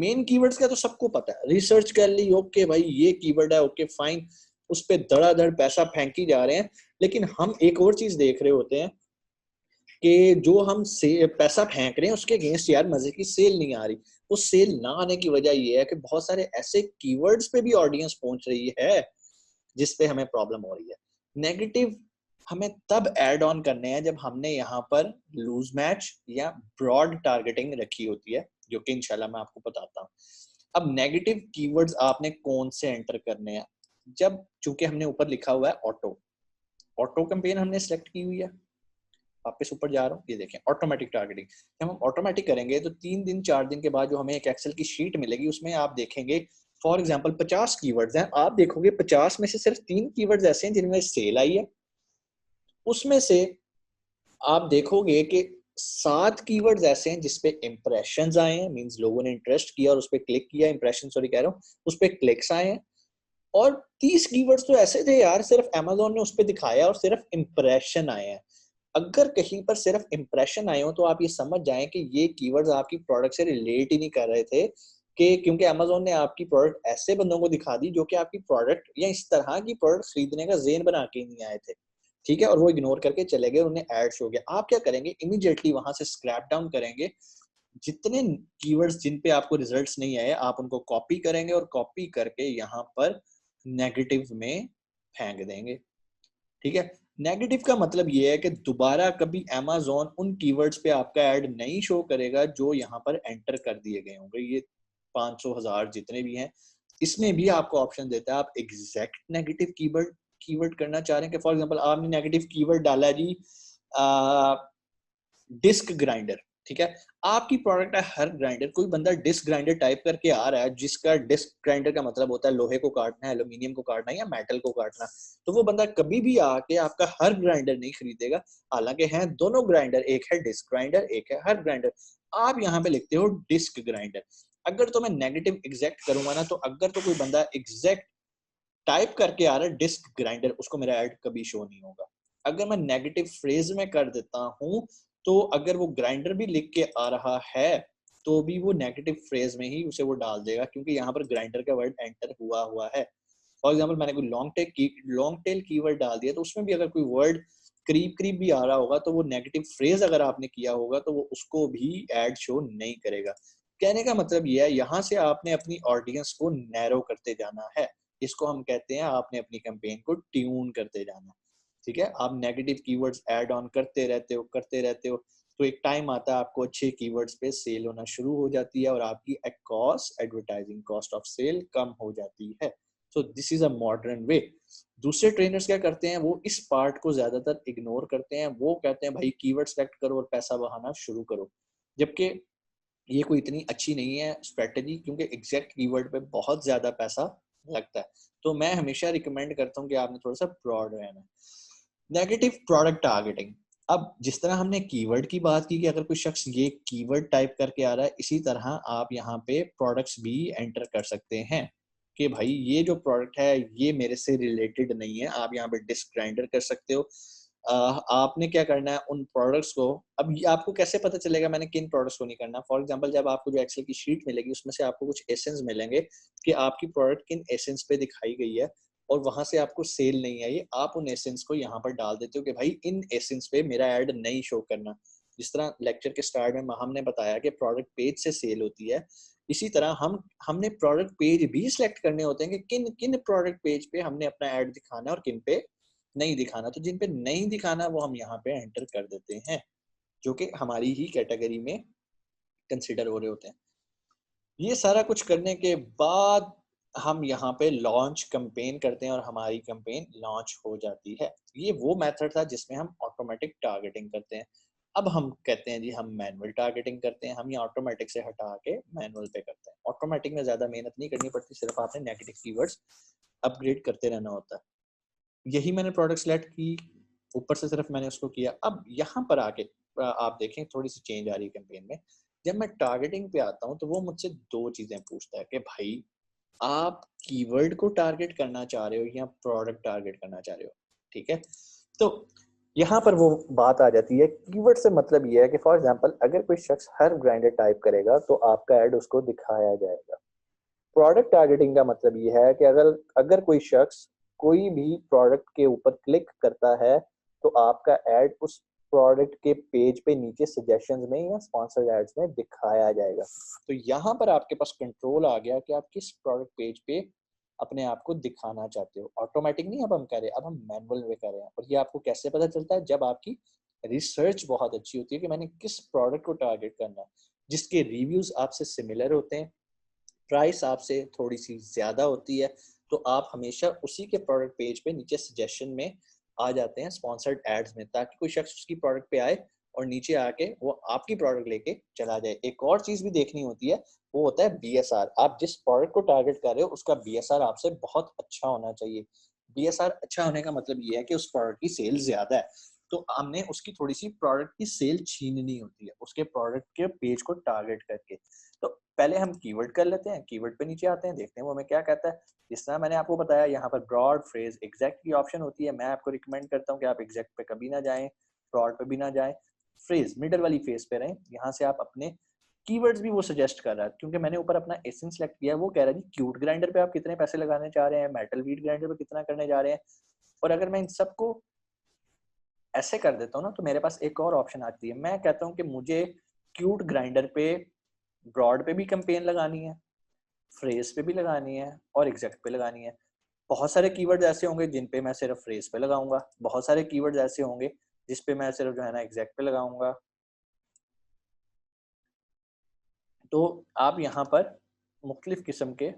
Main keywords का तो सबको पता है, रिसर्च कर ली, ओके भाई ये कीवर्ड है, ओके फाइन, उस पे धड़ाधड़ पैसा फेंकी जा रहे हैं। लेकिन हम एक और चीज देख रहे होते हैं कि जो हम से पैसा फेंक रहे हैं उसके अगेंस्ट यार मजे की सेल नहीं आ रही। वो सेल ना आने की वजह ये है कि बहुत सारे ऐसे कीवर्ड्स पे भी ऑडियंस पहुंच रही है जिसपे हमें प्रॉब्लम हो रही है। नेगेटिव हमें तब ऐड ऑन करने हैं जब हमने यहाँ पर लूज मैच या ब्रॉड टारगेटिंग रखी होती है, जो कि इंशाल्लाह मैं आपको बताता हूँ। अब नेगेटिव कीवर्ड्स आपने कौन से एंटर करने हैं? जब चूंकि हमने ऊपर लिखा हुआ है ऑटो, ऑटो कैंपेन हमने सेलेक्ट की हुई है, वापस ऊपर जा रहा हूँ, ये देखें ऑटोमेटिक टारगेटिंग। जब हम ऑटोमेटिक करेंगे तो 3 दिन 4 दिन के बाद जो हमें एक एक्सेल की शीट मिलेगी उसमें आप देखेंगे फॉर एग्जांपल 50 कीवर्ड्स हैं, आप देखोगे 50 में से सिर्फ 3 कीवर्ड्स ऐसे हैं जिनमें सेल आई है। उसमें से आप देखोगे कि 7 कीवर्ड्स ऐसे हैं जिसपे इंप्रेशंस आए हैं, मींस लोगों ने इंटरेस्ट किया और उस पर क्लिक किया, इंप्रेशन सॉरी कह रहा हूँ, उस पर क्लिक्स आए हैं। और 30 कीवर्ड्स तो ऐसे थे यार सिर्फ अमेजोन ने उस पर दिखाया और सिर्फ इंप्रेशन आए हैं। अगर कहीं पर सिर्फ इंप्रेशन आए हो तो आप ये समझ जाएं कि ये कीवर्ड्स आपकी प्रोडक्ट से रिलेट ही नहीं कर रहे थे, कि क्योंकि अमेजोन ने आपकी प्रोडक्ट ऐसे बंदों को दिखा दी जो कि आपकी प्रोडक्ट या इस तरह की प्रोडक्ट खरीदने का ज़ेन बना के नहीं आए थे, ठीक है, और वो इग्नोर करके चले गए, उन्हें ऐड शो हो गया। आप क्या करेंगे, इमीडिएटली वहां से स्क्रैप डाउन करेंगे, जितने कीवर्ड्स जिन पे आपको रिजल्ट्स नहीं आए आप उनको कॉपी करेंगे और कॉपी करके यहाँ पर नेगेटिव में फेंक देंगे, ठीक है। नेगेटिव का मतलब ये है कि दोबारा कभी Amazon उन कीवर्ड्स पे आपका ऐड नहीं शो करेगा जो यहाँ पर एंटर कर दिए गए होंगे। ये 500,000 जितने भी हैं, इसमें भी आपको ऑप्शन देता है आप एग्जैक्ट नेगेटिव कीवर्ड कीवर्ड करना चाह रहे हैं कि फॉर एग्जांपल आपने नेगेटिव कीवर्ड डाला जी डिस्क ग्राइंडर, ठीक है, आपकी प्रोडक्ट है हर ग्राइंडर, कोई बंदा डिस्क ग्राइंडर टाइप करके आ रहा है जिसका डिस्क ग्राइंडर का मतलब होता है लोहे को काटना है, एल्यूमिनियम को काटना है या मेटल को काटना, तो वो बंदा कभी भी आके आपका हर ग्राइंडर नहीं खरीदेगा। हालांकि हैं दोनों ग्राइंडर, एक है डिस्क ग्राइंडर एक है हर ग्राइंडर, आप यहाँ पे लिखते हो डिस्क ग्राइंडर। अगर तो मैं नेगेटिव एग्जैक्ट करूंगा ना, तो अगर तो कोई बंदा एग्जैक्ट टाइप करके आ रहा है डिस्क ग्राइंडर, उसको मेरा ऐड कभी शो नहीं होगा। अगर मैं नेगेटिव फ्रेज में कर देता हूं तो अगर वो ग्राइंडर भी लिख के आ रहा है तो भी वो नेगेटिव फ्रेज में ही उसे वो डाल देगा, क्योंकि यहाँ पर ग्राइंडर का वर्ड एंटर हुआ हुआ है। फॉर एग्जाम्पल मैंने कोई लॉन्ग टेल कीवर्ड डाल दिया तो उसमें भी अगर कोई वर्ड करीब करीब भी आ रहा होगा तो वो नेगेटिव फ्रेज अगर आपने किया होगा तो वो उसको भी ऐड शो नहीं करेगा। कहने का मतलब ये है, यहाँ से आपने अपनी ऑडियंस को नैरो करते जाना है, इसको हम कहते हैं आपने अपनी कैंपेन को ट्यून करते जाना, ठीक है। आप नेगेटिव कीवर्ड्स ऐड ऑन करते रहते हो तो एक टाइम आता है आपको अच्छे कीवर्ड्स पे सेल होना शुरू हो जाती है और आपकी cost advertising cost of sale कम हो जाती है। So this is a modern way. दूसरे ट्रेनर्स क्या करते हैं, वो इस पार्ट को ज्यादातर इग्नोर करते हैं, वो कहते हैं भाई कीवर्ड सेलेक्ट करो और पैसा बहाना शुरू करो, जबकि ये कोई इतनी अच्छी नहीं है स्ट्रेटेजी, क्योंकि एग्जैक्ट कीवर्ड पे बहुत ज्यादा पैसा लगता है। तो मैं हमेशा रिकमेंड करता हूँ कि आपने थोड़ा सा ब्रॉड रहना। नेगेटिव प्रोडक्ट टारगेटिंग, अब जिस तरह हमने कीवर्ड की बात की कि अगर कोई शख्स ये कीवर्ड टाइप करके आ रहा है, इसी तरह आप यहाँ पे प्रोडक्ट्स भी एंटर कर सकते हैं कि भाई ये जो प्रोडक्ट है ये मेरे से रिलेटेड नहीं है। आप यहाँ पे डिस्क ग्राइंडर कर सकते हो। आपने क्या करना है उन प्रोडक्ट्स को, अब ये आपको कैसे पता चलेगा मैंने किन प्रोडक्ट्स को नहीं करना। फॉर एग्जांपल जब आपको जो एक्सेल की शीट मिलेगी उसमें से आपको कुछ एसेंस मिलेंगे कि आपकी प्रोडक्ट किन एसेंस पे दिखाई गई है और वहां से आपको सेल नहीं आई, आप उन एसेंस को यहाँ पर डाल देते हो कि भाई इन एसेंस पे मेरा ऐड नहीं शो करना। जिस तरह लेक्चर के स्टार्ट में हमने बताया कि प्रोडक्ट पेज से सेल होती है, इसी तरह हमने प्रोडक्ट पेज भी सिलेक्ट करने होते हैं कि किन किन प्रोडक्ट पेज पे हमने अपना ऐड दिखाना है और किन पे नहीं दिखाना। तो जिन पे नहीं दिखाना वो हम यहाँ पे एंटर कर देते हैं, जो कि हमारी ही कैटेगरी में कंसिडर हो रहे होते हैं। ये सारा कुछ करने के बाद हम यहाँ पे लॉन्च कैंपेन करते हैं और हमारी कैंपेन लॉन्च हो जाती है। ये वो मेथड था जिसमें हम ऑटोमेटिक टारगेटिंग करते हैं। अब हम कहते हैं जी हम मैनुअल टारगेटिंग करते हैं, हम ये ऑटोमेटिक से हटा के मैनुअल पे करते हैं। ऑटोमेटिक में ज्यादा मेहनत नहीं करनी पड़ती, सिर्फ आपने नेगेटिव कीवर्ड्स अपग्रेड करते रहना होता है। यही मैंने प्रोडक्ट सेलेक्ट की, ऊपर से सिर्फ मैंने उसको किया। अब यहाँ पर आके आप देखें थोड़ी सी चेंज आ रही है कैंपेन में। जब मैं टारगेटिंग पे आता हूँ तो वो मुझसे दो चीजें पूछता है कि भाई आप कीवर्ड को टारगेट करना चाह रहे हो या प्रोडक्ट टारगेट करना चाह रहे हो, ठीक है। तो यहाँ पर वो बात आ जाती है, कीवर्ड से मतलब ये है कि फॉर एग्जांपल अगर कोई शख्स हर ग्राइंडर टाइप करेगा तो आपका ऐड उसको दिखाया जाएगा। प्रोडक्ट टारगेटिंग का मतलब ये है कि अगर अगर कोई शख्स कोई भी प्रोडक्ट के ऊपर क्लिक करता है तो आपका ऐड उस प्रोडक्ट के पेज पे नीचे सजेशंस में या स्पॉन्सर्ड एड्स में दिखाया जाएगा। तो यहाँ पर आपके पास कंट्रोल आ गया कि आप किस प्रोडक्ट पेज पे अपने आप को दिखाना चाहते हो। ऑटोमेटिक नहीं अब हम कर रहे हैं, अब हम मैनुअल में कर रहे हैं। और ये आपको कैसे पता चलता है? जब आपकी रिसर्च बहुत अच्छी होती है कि मैंने किस प्रोडक्ट को टारगेट करना है, जिसके रिव्यूज आपसे सिमिलर होते हैं, प्राइस आपसे थोड़ी सी ज्यादा होती है, तो आप हमेशा उसी के प्रोडक्ट पेज पे नीचे सजेशन में आ जाते हैं स्पॉन्सर्ड एड्स में, ताकि कोई शख्स उसकी प्रोडक्ट पे आए और नीचे आके वो आपकी प्रोडक्ट लेके चला जाए। एक और चीज भी देखनी होती है, वो होता है बीएसआर। आप जिस प्रोडक्ट को टारगेट कर रहे हो उसका बीएसआर आपसे बहुत अच्छा होना चाहिए। बीएसआर अच्छा होने का मतलब ये है कि उस प्रोडक्ट की सेल ज्यादा है, तो हमने उसकी थोड़ी सी प्रोडक्ट की सेल छीननी होती है उसके प्रोडक्ट के पेज को टारगेट करके। तो पहले हम कीवर्ड कर लेते हैं, कीवर्ड पे नीचे आते हैं, देखते हैं वो हमें क्या कहता है। जिस तरह मैंने आपको बताया, यहाँ पर ब्रॉड, फ्रेज, एग्जैक्ट की ऑप्शन होती है। मैं आपको रिकमेंड करता हूँ कि आप एग्जैक्ट पे कभी ना जाएं, ब्रॉड पे भी ना जाएं, फ्रेज मिडल वाली फेज पे रहें। यहाँ से आप अपने कीवर्ड्स भी वो सजेस्ट कर रहा है, क्योंकि मैंने ऊपर अपना एसेंस सेलेक्ट किया है। वो कह रहा है जी क्यूट ग्राइंडर पे आप कितने पैसे लगाने चाह रहे हैं, मेटल वीट ग्राइंडर पे कितना करने जा रहे हैं। और अगर मैं इन सबको ऐसे कर देता हूँ ना, तो मेरे पास एक और ऑप्शन आती है। मैं कहता हूँ कि मुझे क्यूट ग्राइंडर पे, ब्रॉड पे भी कैंपेन लगानी है, फ्रेज पे भी लगानी है और एग्जैक्ट पे लगानी है। बहुत सारे कीवर्ड्स ऐसे होंगे जिन पे मैं सिर्फ फ्रेज पे लगाऊंगा, बहुत सारे कीवर्ड्स ऐसे होंगे जिस पे मैं सिर्फ जो है ना एग्जैक्ट पे लगाऊंगा। तो आप यहाँ पर मुख्तलिफ किस्म के,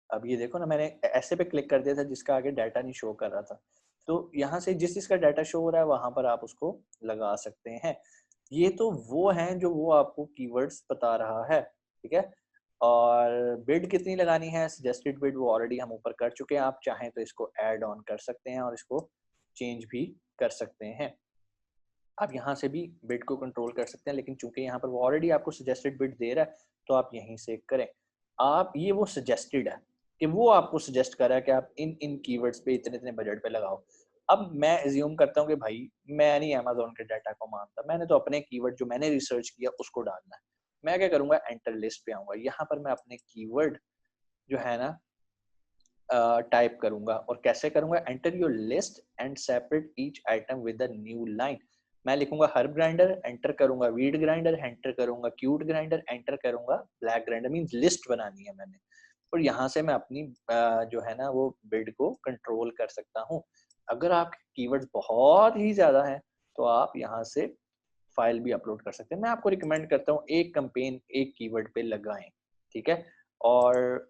अब ये देखो ना, मैंने ऐसे पे क्लिक कर दिया था जिसका आगे डाटा नहीं शो कर रहा था। तो यहाँ से जिस जिसका डाटा शो हो रहा है वहां पर आप उसको लगा सकते हैं। ये तो वो हैं जो वो आपको कीवर्ड्स बता रहा है, ठीक है। और बिड कितनी लगानी है, सजेस्टेड बिड, वो ऑलरेडी हम ऊपर कर चुके हैं। आप चाहें तो इसको ऐड ऑन कर सकते हैं और इसको चेंज भी कर सकते हैं। आप यहाँ से भी बिड को कंट्रोल कर सकते हैं, लेकिन चूंकि यहाँ पर वो ऑलरेडी आपको सजेस्टेड बिड दे रहा है तो आप यहीं से करें। आप ये वो सजेस्टेड है कि वो आपको सजेस्ट कर रहा है कि आप इन इन कीवर्ड्स पे इतने इतने बजट पे लगाओ। अब मैं एज्यूम करता हूँ कि भाई मैं नहीं अमेजोन के डाटा को मानता, मैंने तो अपने कीवर्ड जो मैंने रिसर्च किया उसको डालना है। मैं क्या करूंगा, एंटर लिस्ट पे आऊंगा। यहाँ पर मैं अपने कीवर्ड जो है ना टाइप करूंगा। और कैसे करूंगा, enter your list and separate each item with a new line. मैं लिखूंगा हर्ब ग्राइंडर, एंटर करूंगा वीड ग्राइंडर, एंटर करूंगा क्यूट ग्राइंडर, एंटर करूंगा ब्लैक ग्राइंडर। मींस लिस्ट बनानी है मैंने। और यहाँ से मैं अपनी जो है ना वो बिड को कंट्रोल कर सकता हूँ। अगर आपके कीवर्ड्स बहुत ही ज्यादा हैं तो आप यहाँ से फाइल भी अपलोड कर सकते हैं। मैं आपको रिकमेंड करता हूँ एक कैंपेन एक कीवर्ड पे लगाएं, ठीक है। और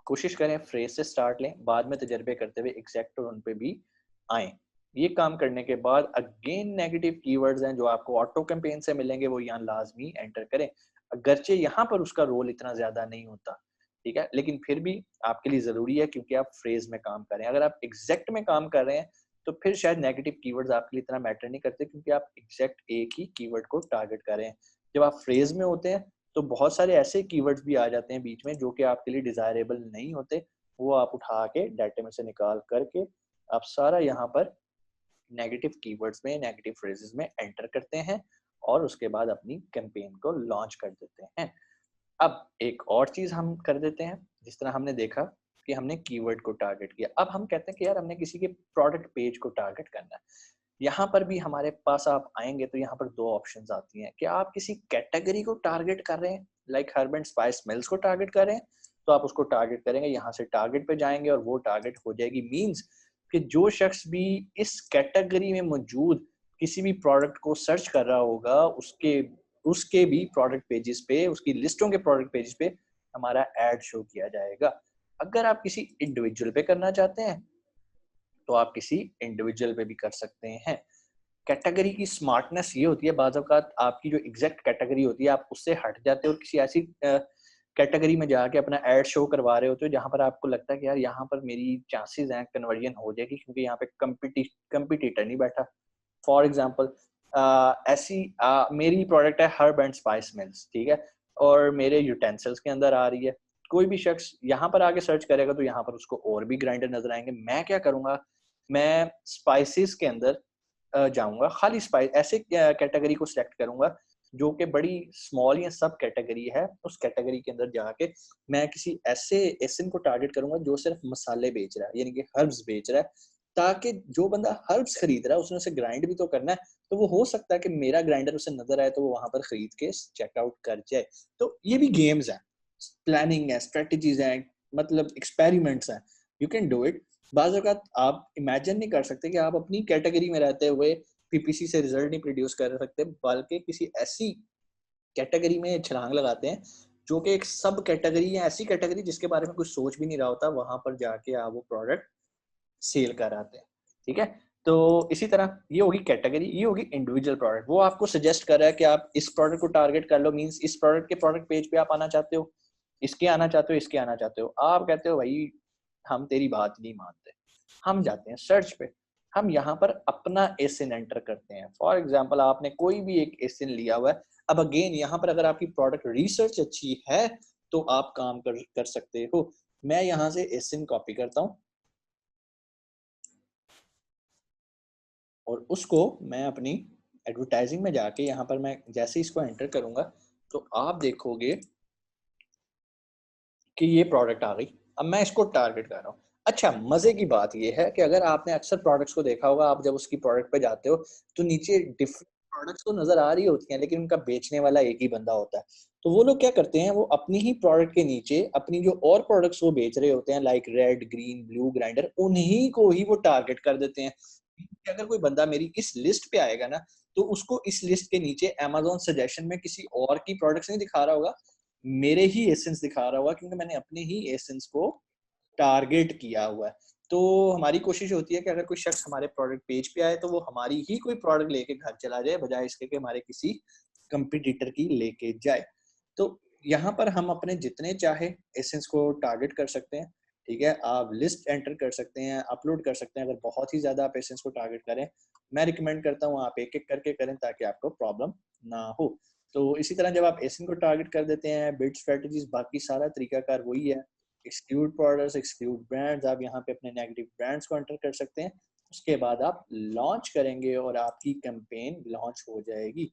कोशिश करें फ्रेज से स्टार्ट लें, बाद में तजर्बे करते हुए एग्जैक्ट और उन पे भी आए। ये काम करने के बाद अगेन नेगेटिव कीवर्ड्स हैं जो आपको ऑटो कैंपेन से मिलेंगे, वो यहाँ लाजमी एंटर करें। अगरचे यहाँ पर उसका रोल इतना ज्यादा नहीं होता, ठीक है, लेकिन फिर भी आपके लिए जरूरी है क्योंकि आप फ्रेज में काम कर रहे हैं। अगर आप एग्जैक्ट में काम कर रहे हैं तो फिर शायद नेगेटिव कीवर्ड्स आपके लिए इतना मैटर नहीं करते, क्योंकि आप एग्जैक्ट एक ही कीवर्ड को टारगेट कर रहे हैं। जब आप फ्रेज में होते हैं तो बहुत सारे ऐसे कीवर्ड्स भी आ जाते हैं बीच में जो कि आपके लिए डिजायरेबल नहीं होते। वो आप उठा के डाटे में से निकाल करके आप सारा यहाँ पर नेगेटिव कीवर्ड्स में, नेगेटिव फ्रेजेस में एंटर करते हैं और उसके बाद अपनी कैंपेन को लॉन्च कर देते हैं। अब एक और चीज हम कर देते हैं। जिस तरह हमने देखा कि हमने कीवर्ड को टारगेट किया, अब हम कहते हैं कि यार हमने किसी के प्रोडक्ट पेज को टारगेट करना है। यहाँ पर भी हमारे पास आप आएंगे तो यहाँ पर दो ऑप्शंस आती हैं कि आप किसी कैटेगरी को टारगेट कर रहे हैं, like herb and spice smells को टारगेट कर रहे हैं, तो आप उसको टारगेट करेंगे। यहाँ से टारगेट पे जाएंगे और वो टारगेट हो जाएगी। मींस कि जो शख्स भी इस कैटेगरी में मौजूद किसी भी प्रोडक्ट को सर्च कर रहा होगा, उसके उसके भी प्रोडक्ट पेजेस पे, उसकी लिस्टों के प्रोडक्ट पेजेस पे हमारा एड शो किया जाएगा। अगर आप किसी इंडिविजुअल पे करना चाहते हैं तो आप किसी इंडिविजुअल पे भी कर सकते हैं। कैटेगरी की स्मार्टनेस ये होती है, बाज़ औक़ात आपकी जो एग्जैक्ट कैटेगरी होती है आप उससे हट जाते हो और किसी ऐसी कैटेगरी में जाके अपना एड शो करवा रहे होते हो जहाँ पर आपको लगता है कि यार यहाँ पर मेरी चांसेस हैं कन्वर्जन हो जाएगी, क्योंकि यहाँ पे कंपटीटर नहीं बैठा। फॉर एग्जांपल ऐसी मेरी प्रोडक्ट है हर्ब एंड स्पाइस मिल्स, ठीक है, और मेरे यूटेंसिल्स के अंदर आ रही है। कोई भी शख्स यहाँ पर आके सर्च करेगा तो यहाँ पर उसको और भी ग्राइंडर नजर आएंगे। मैं क्या करूंगा, मैं स्पाइसेस के अंदर जाऊंगा, खाली स्पाइस ऐसे कैटेगरी को सिलेक्ट करूंगा जो कि बड़ी स्मॉल या सब कैटेगरी है। उस कैटेगरी के अंदर जाके मैं किसी ऐसे एसएन को टारगेट करूंगा जो सिर्फ मसाले बेच रहा है, यानी कि हर्ब्स बेच रहा है, ताकि जो बंदा हर्ब्स खरीद रहा है उसने उसे ग्राइंड भी तो करना है, तो वो हो सकता है कि मेरा ग्राइंडर उसे नजर आए तो वो वहां पर खरीद के चेकआउट कर जाए। तो ये भी गेम्स हैं, प्लानिंग है, स्ट्रेटजीज हैं, मतलब एक्सपेरिमेंट्स हैं, यू कैन डू इट। बाज़ औक़ात आप इमेजिन नहीं कर सकते कि आप अपनी कैटेगरी में रहते हुए पीपीसी से रिजल्ट नहीं प्रोड्यूस कर सकते, बल्कि किसी ऐसी कैटेगरी में छलांग लगाते हैं जो कि एक सब कैटेगरी या ऐसी कैटेगरी जिसके बारे में कुछ सोच भी नहीं रहा होता, वहां पर जाके आप वो प्रोडक्ट सेल कर आते हैं। ठीक है, तो इसी तरह ये होगी कैटेगरी, ये होगी इंडिविजुअल प्रोडक्ट। वो आपको सजेस्ट कर रहा है कि आप इस प्रोडक्ट को टारगेट कर लो, मींस इस प्रोडक्ट के प्रोडक्ट पेज पे आप आना चाहते हो, इसके आना चाहते हो, इसके आना चाहते हो। आप कहते हो भाई हम तेरी बात नहीं मानते, हम जाते हैं सर्च पे, हम यहाँ पर अपना एसिन एंटर करते हैं। फॉर एग्जाम्पल आपने कोई भी एक एसिन लिया हुआ है, अब अगेन यहाँ पर अगर आपकी प्रोडक्ट रिसर्च अच्छी है तो आप काम कर सकते हो। मैं यहाँ से एसिन कॉपी करता हूँ और उसको मैं अपनी एडवर्टाइजिंग में जाके यहाँ पर मैं जैसे इसको एंटर करूंगा तो आप देखोगे कि ये प्रोडक्ट आ गई। अब मैं इसको टारगेट कर रहा हूँ। अच्छा, मजे की बात ये है कि अगर आपने अक्सर प्रोडक्ट्स को देखा होगा, आप जब उसकी प्रोडक्ट पे जाते हो तो नीचे डिफरेंट प्रोडक्ट्स तो नजर आ रही होती हैं, लेकिन उनका बेचने वाला एक ही बंदा होता है। तो वो लोग क्या करते हैं, वो अपनी ही प्रोडक्ट के नीचे अपनी जो और प्रोडक्ट्स वो बेच रहे होते हैं, like red, green, blue grinder, उन्हीं को ही वो टारगेट कर देते हैं। अगर कोई बंदा मेरी इस लिस्ट पे आएगा ना, तो उसको इस लिस्ट के नीचे अमेजोन सजेशन में किसी और की प्रोडक्ट्स नहीं दिखा रहा होगा, मेरे ही एसेंस दिखा रहा होगा, क्योंकि मैंने अपने ही एसेंस को टारगेट किया हुआ है। तो हमारी कोशिश होती है कि अगर कोई शख्स हमारे प्रोडक्ट पेज पे आए तो वो हमारी ही कोई प्रोडक्ट लेके घर चला जाए, बजाय इसके कि हमारे किसी कंपटीटर की लेके जाए। तो यहाँ पर हम अपने जितने चाहे एसेंस को टारगेट कर सकते हैं। ठीक है, आप लिस्ट एंटर कर सकते हैं, अपलोड कर सकते हैं। अगर बहुत ही ज्यादा आप एसेंस को टारगेट करें, मैं रिकमेंड करता हूँ आप एक एक करके करें ताकि आपको प्रॉब्लम ना हो। तो इसी तरह जब आप एसिन को टारगेट कर देते हैं, बिल्ड स्ट्रेटजीज, बाकी सारा तरीकाकार वही है। एक्सक्लूड प्रोडक्ट्स, एक्सक्लूड ब्रांड्स, आप यहाँ पे अपने नेगेटिव ब्रांड्स को एंटर कर सकते हैं। उसके बाद आप लॉन्च करेंगे और आपकी कैंपेन लॉन्च हो जाएगी।